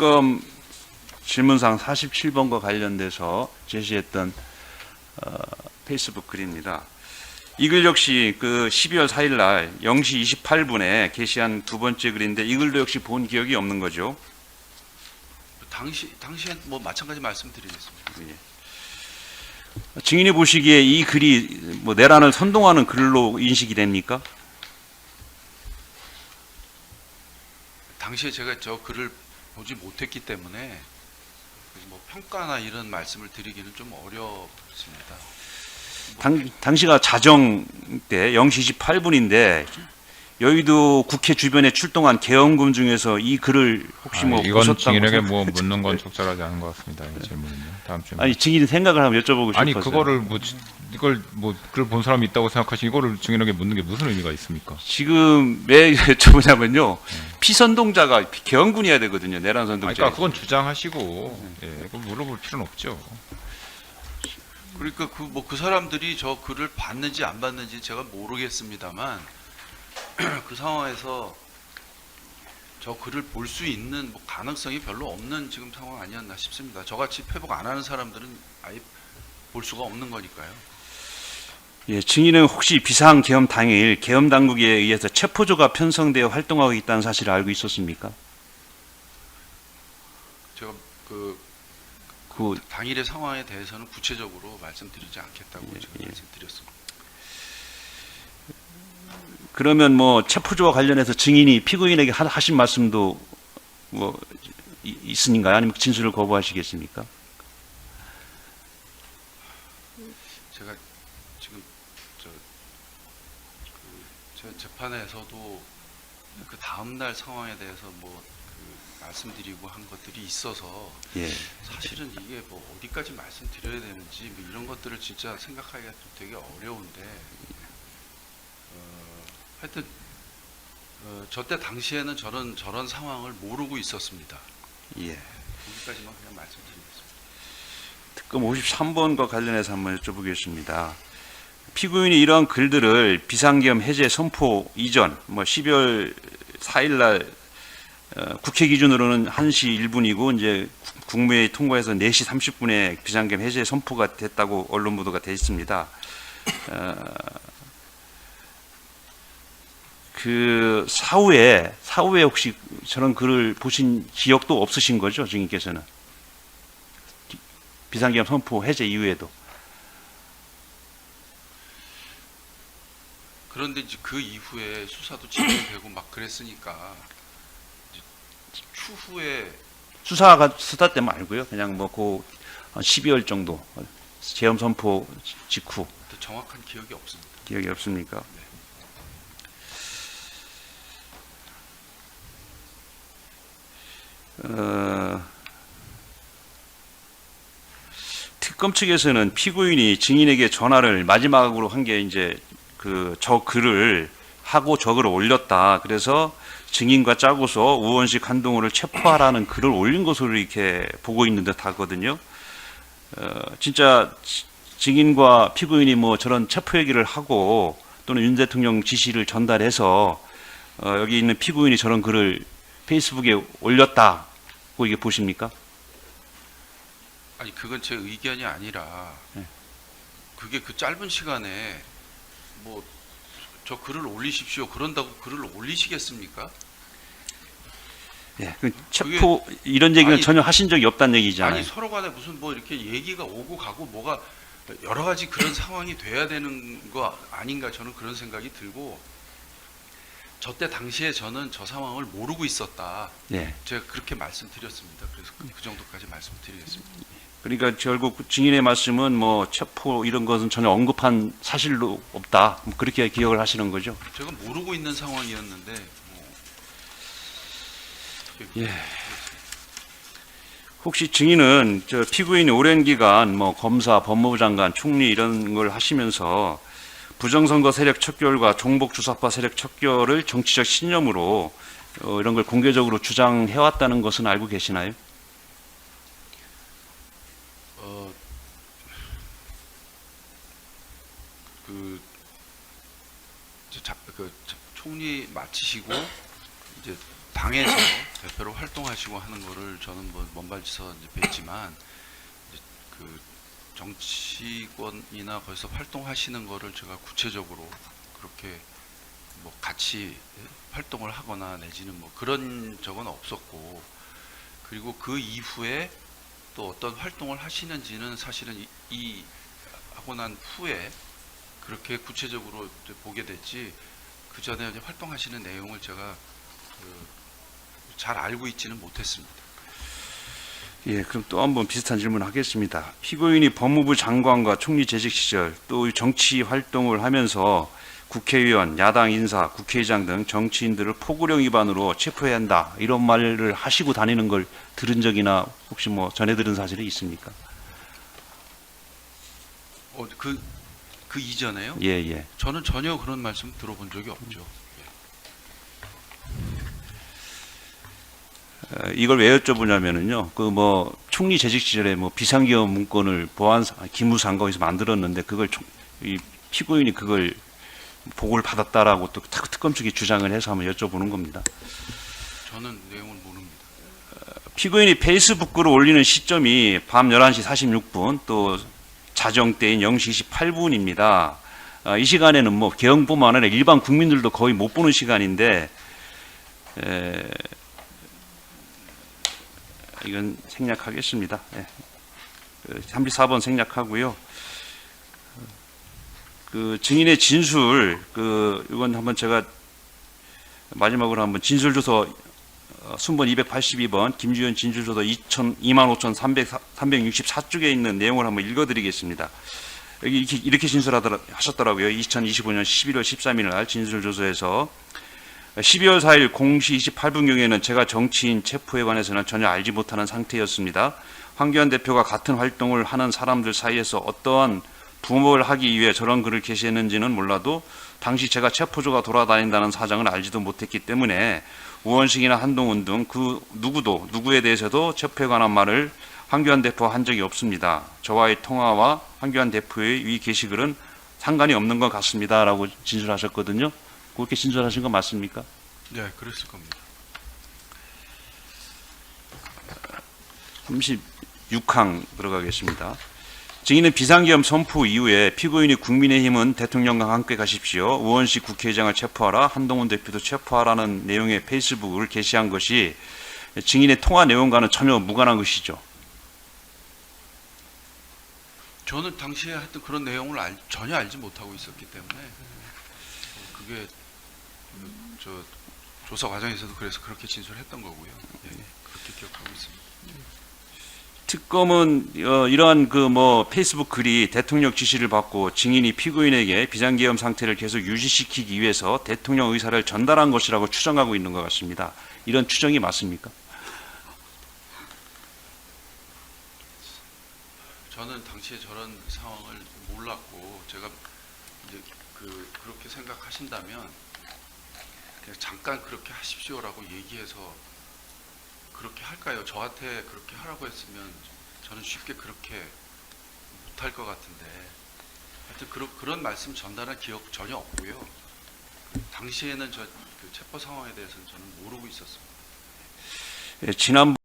특검 질문사항 47번과 관련돼서 제시했던 페이스북 글입니다. 이 글 역시 그 12월 4일 날 0시 28분에 게시한 두 번째 글인데 이 글도 역시 본 기억이 없는 거죠. 당시엔 뭐 마찬가지 말씀드리겠습니다. 예. 증인이 보시기에 이 글이 뭐 내란을 선동하는 글로 인식이 됩니까? 당시에 제가 저 글을 보지 못했기 때문에 뭐 평가나 이런 말씀을 드리기는 좀 어렵습니다. 당시가 자정 때 0시 28분인데 여의도 국회 주변에 출동한 계엄군 중에서 이 글을 혹시 뭐 이건 보셨다고 증인에게 생각- 뭐 묻는 건 적절하지 않은 것 같습니다. 이 질문은요. 다음 질문. 아니 증인 생각을 한번 여쭤보고 싶어서. 아니 그거를 뭐 이걸 뭐 그걸 본 사람이 있다고 생각하시 이거를 증인에게 묻는 게 무슨 의미가 있습니까? 지금 왜 여쭤보냐면요. 피선동자가 계엄군이어야 되거든요. 내란 선동자. 그러니까 그건 주장하시고 예, 그거 물어볼 필요는 없죠. 그러니까 그 사람들이 저 글을 봤는지 안 봤는지 제가 모르겠습니다만 그 상황에서 저 글을 볼 수 있는 뭐 가능성이 별로 없는 지금 상황 아니었나 싶습니다. 저같이 회복 안 하는 사람들은 아예 볼 수가 없는 거니까요. 예, 증인은 혹시 비상 계엄 당일 계엄 당국에 의해서 체포조가 편성되어 활동하고 있다는 사실을 알고 있었습니까? 제가 그 당일의 상황에 대해서는 구체적으로 말씀드리지 않겠다고 제가 말씀드렸습니다. 그러면 뭐 체포조와 관련해서 증인이 피고인에게 하신 말씀도 뭐 있으신가요? 아니면 진술을 거부하시겠습니까? 제가 지금 제 재판에서도 그 다음 날 상황에 대해서 뭐 말씀드리고 한 것들이 있어서 예. 사실은 이게 뭐 어디까지 말씀드려야 되는지 뭐 이런 것들을 진짜 생각하기가 좀 되게 어려운데 하여튼 저 때 당시에는 저는 저런 상황을 모르고 있었습니다. 예. 거기까지만 그냥 말씀드리겠습니다. 특검 53번과 관련해서 한번 여쭤보겠습니다. 피고인이 이러한 글들을 비상계엄 해제 선포 이전, 뭐 12월 4일 날 국회 기준으로는 1시 1분이고 이제 국무회의 통과해서 4시 30분에 비상계엄 해제 선포가 됐다고 언론 보도가 돼 있습니다. 그 사후에 혹시 저런 글을 보신 기억도 없으신 거죠, 증인께서는? 비상계엄 선포 해제 이후에도. 그런데 이제 그 이후에 수사도 진행되고 막 그랬으니까 이제 추후에 수사 때 말고요. 그냥 뭐 그 12월 정도 계엄 선포 직후 정확한 기억이 없습니다. 기억이 없습니까? 특검 측에서는 피고인이 증인에게 전화를 마지막으로 한 게 이제 저 글을 하고 저 글을 올렸다. 그래서 증인과 짜고서 우원식 한동훈을 체포하라는 글을 올린 것으로 이렇게 보고 있는 듯 하거든요. 진짜 증인과 피고인이 뭐 저런 체포 얘기를 하고 또는 윤 대통령 지시를 전달해서 여기 있는 피고인이 저런 글을 페이스북에 올렸다고 이게 보십니까? 아니 그건 제 의견이 아니라 그게 그 짧은 시간에 뭐 저 글을 올리십시오 그런다고 글을 올리시겠습니까? 예, 그 체포 이런 얘기는 전혀 하신 적이 없다는 얘기잖아요. 아니 서로 간에 무슨 뭐 이렇게 얘기가 오고 가고 뭐가 여러 가지 그런 상황이 돼야 되는 거 아닌가 저는 그런 생각이 들고 저 때 당시에 저는 저 상황을 모르고 있었다. 예. 제가 그렇게 말씀드렸습니다. 그래서 그 정도까지 말씀드리겠습니다. 그러니까 결국 증인의 말씀은 뭐 체포 이런 것은 전혀 언급한 사실도 없다. 뭐 그렇게 기억을 하시는 거죠. 제가 모르고 있는 상황이었는데 예. 혹시 증인은 저 피고인이 오랜 기간 뭐 검사, 법무부 장관, 총리 이런 걸 하시면서 부정선거 세력 척결과 종북주사파 세력 척결을 정치적 신념으로 이런 걸 공개적으로 주장해왔다는 것은 알고 계시나요? 총리 마치시고 이제 당에서 대표로 활동하시고 하는 거를 저는 뭐 먼발치서 이제 뵀지만 이제 그 정치권이나 거기서 활동하시는 거를 제가 구체적으로 그렇게 뭐 같이 활동을 하거나 내지는 뭐 그런 적은 없었고, 그리고 그 이후에 또 어떤 활동을 하시는지는 사실은 이 하고 난 후에 그렇게 구체적으로 이제 보게 됐지, 그 전에 이제 활동하시는 내용을 제가 잘 알고 있지는 못했습니다. 예, 그럼 또 한번 비슷한 질문을 하겠습니다. 피고인이 법무부 장관과 총리 재직 시절 또 정치 활동을 하면서 국회의원, 야당 인사, 국회의장 등 정치인들을 포고령 위반으로 체포해야 한다, 이런 말을 하시고 다니는 걸 들은 적이나 혹시 뭐 전해 들은 사실이 있습니까? 그 이전에요? 예, 예. 저는 전혀 그런 말씀 들어본 적이 없죠. 이걸 왜 여쭤보냐면은요, 그 뭐 총리 재직 시절에 뭐 비상기업 문건을 기무상과에서 만들었는데 그걸 이 피고인이 그걸 보고를 받았다라고 또 특검 측이 주장을 해서 한번 여쭤보는 겁니다. 저는 내용을 모릅니다. 피고인이 페이스북으로 올리는 시점이 밤 11시 46분 또 자정 때인 0시 28분입니다. 이 시간에는 뭐 개헌뿐만 아니라 일반 국민들도 거의 못 보는 시간인데 이건 생략하겠습니다. 34번 생략하고요. 그 증인의 진술, 이건 한번 제가 마지막으로 한번 진술조서 순번 282번 김주현 진술조서 25,364쪽에 있는 내용을 한번 읽어드리겠습니다. 여기 이렇게 진술하셨더라고요. 2025년 11월 13일 날 진술조서에서 12월 4일 0시 28분경에는 제가 정치인 체포에 관해서는 전혀 알지 못하는 상태였습니다. 황교안 대표가 같은 활동을 하는 사람들 사이에서 어떠한 부모를 하기 위해 저런 글을 게시했는지는 몰라도 당시 제가 체포조가 돌아다닌다는 사정을 알지도 못했기 때문에 우원식이나 한동훈 등 그 누구도 누구에 대해서도 체포에 관한 말을 황교안 대표와 한 적이 없습니다. 저와의 통화와 황교안 대표의 위 게시글은 상관이 없는 것 같습니다. 라고 진술하셨거든요. 그렇게 진술하신 거 맞습니까? 네, 그랬을 겁니다. 36항 들어가겠습니다. 증인은 비상계엄 선포 이후에 피고인이 국민의힘은 대통령과 함께 가십시오, 우원식 국회의장을 체포하라, 한동훈 대표도 체포하라는 내용의 페이스북을 게시한 것이 증인의 통화 내용과는 전혀 무관한 것이죠. 저는 당시에 하여튼 그런 내용을 전혀 알지 못하고 있었기 때문에 그게 저 조사 과정에서도 그래서 그렇게 진술했던 거고요. 예, 그렇게 기억하고 있습니다. 특검은 이러한 그 뭐 페이스북 글이 대통령 지시를 받고 증인이 피고인에게 비상계엄 상태를 계속 유지시키기 위해서 대통령 의사를 전달한 것이라고 추정하고 있는 것 같습니다. 이런 추정이 맞습니까? 저는 당시에 저런 상황을 몰랐고, 제가 이제 그렇게 생각하신다면 그냥 잠깐 그렇게 하십시오라고 얘기해서 그렇게 할까요? 저한테 그렇게 하라고 했으면 저는 쉽게 그렇게 못할 것 같은데, 하여튼 그런 말씀 전달한 기억 전혀 없고요. 당시에는 그 체포 상황에 대해서는 저는 모르고 있었습니다. 지난번